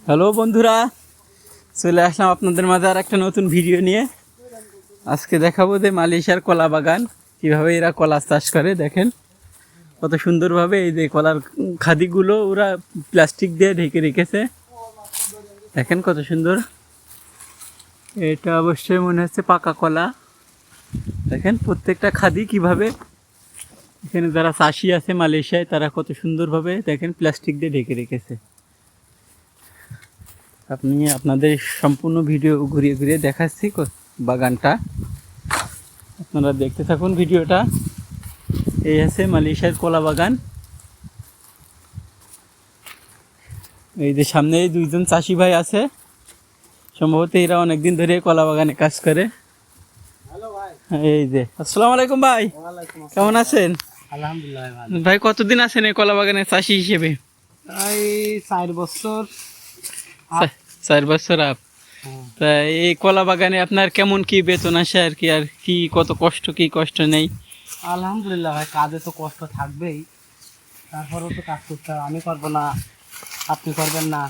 Hello বন্ধুরা, চলে আসলাম আপনাদের মাঝে আর একটা নতুন ভিডিও নিয়ে। আজকে দেখাবো যে মালয়েশিয়ার কলা বাগান কীভাবে এরা কলা চাষ করে। দেখেন কত সুন্দরভাবে এই যে কলার খাদিগুলো ওরা প্লাস্টিক দিয়ে ঢেকে রেখেছে। দেখেন কত সুন্দর, এটা অবশ্যই মনে হচ্ছে পাকা কলা। দেখেন প্রত্যেকটা খাদি কিভাবে এখানে যারা চাষি আছে মালয়েশিয়ায় তারা কত সুন্দরভাবে দেখেন প্লাস্টিক দিয়ে ঢেকে রেখেছে। আপনাদের সম্পূর্ণ ভিডিও ঘুরিয়ে ঘুরিয়ে দেখাচ্ছি বাগানটা, আপনারা দেখতে থাকুন ভিডিওটা। এই আছে মালয়েশিয়ার কলা বাগান। এই যে সামনে দুইজন চাষি ভাই আছে, সম্ভবত এরা অনেকদিন ধরে কলা বাগানে কাজ করে। এই যে আসসালামু আলাইকুম ভাই, কেমন আছেন? আলহামদুলিল্লাহ ভাই কতদিন আছেন এই কলা বাগানে চাষি হিসেবে? এই 4 বছর। 4 বছর আপ। তা এই কলা বাগানে আপনার কেমন কি বেতন আসে আর কি, আর কি কত কষ্ট কি কষ্ট নেই? আলহামদুলিল্লাহ ভাই, কাজে তো কষ্ট থাকবেই, তারপরেও তো কাজ করতে হবে। আমি করবো না, আপনি করবেন না,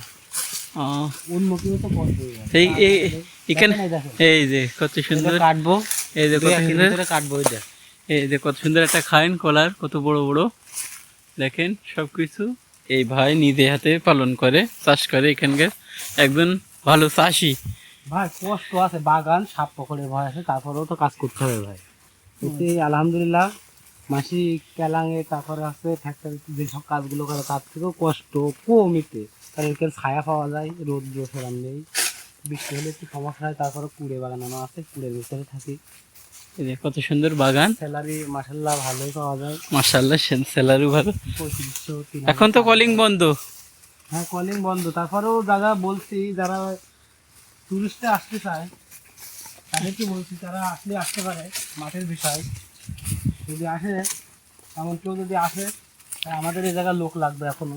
উন্নতিও তো করবেই। এখানে এই যে কত সুন্দর কাটবো, এই যে কত সুন্দর কাটবো। এই যে কত সুন্দর একটা খাইন কলার, কত বড় বড় দেখেন সবকিছু এই ভাই নিজে হাতে পালন করে, চাষ করে। এখানকার একজন ভালো চাষি ভাই। কষ্ট আছে, বাগান সাপ পকড়ের ভয় আছে, তারপরেও তো কাজ করতে হবে ভাই। এতে আলহামদুলিল্লাহ মাসি কেলাঙে, তারপরে আছে ফ্যাক্টরিতে যেসব কাজগুলো করে তার থেকেও কষ্ট কমিতে, কারণ এখানে ছায়া পাওয়া যায়, রোদ্র ফেরান নেই, বৃষ্টি হলে একটু সমস্যা হয়। তারপরে কুড়ে বাগানো আছে, কুড়ের ভিতরে থাকি। এই যে কত সুন্দর বাগান, স্যালারি মাশাআল্লাহ ভালোই পাওয়া যায়। মাশাআল্লাহ স্যালারি ভালো। 2500 এখন তো কলিং বন্ধ। হ্যাঁ, কলিং বন্ধ। তারপরেও যারা বলছি, যারা টুরিস্টে আসতে চায় তাদেরকে বলছি তারা আসতে পারে। মাঠের বিষয় যদি আসে, এমন কেউ যদি আসে, আমাদের এই জায়গায় লোক লাগবে এখনো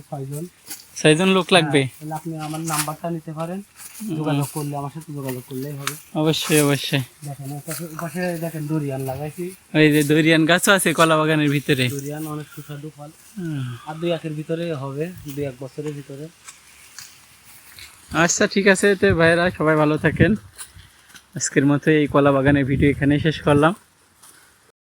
6 জন লোক লাগবে। তাহলে আপনি আমার নাম্বারটা নিতে পারেন, যোগাযোগ করলে আমার সাথে যোগাযোগ করলেই হবে। অবশ্যই অবশ্যই। দেখেন পাশে দেখেন দরিয়ান লাগাইছি। ওই যে দরিয়ান গাছও আছে কলা বাগানের ভিতরে। দরিয়ান অনেক সুস্বাদু ফল, আর 2-1 ভিতরে হবে, 2-1 বছরের ভিতরে। আচ্ছা ঠিক আছে, তো ভাইয়েরা সবাই ভালো থাকেন। আজকের মতো এই কলা বাগানের ভিডিও এখানে শেষ করলাম।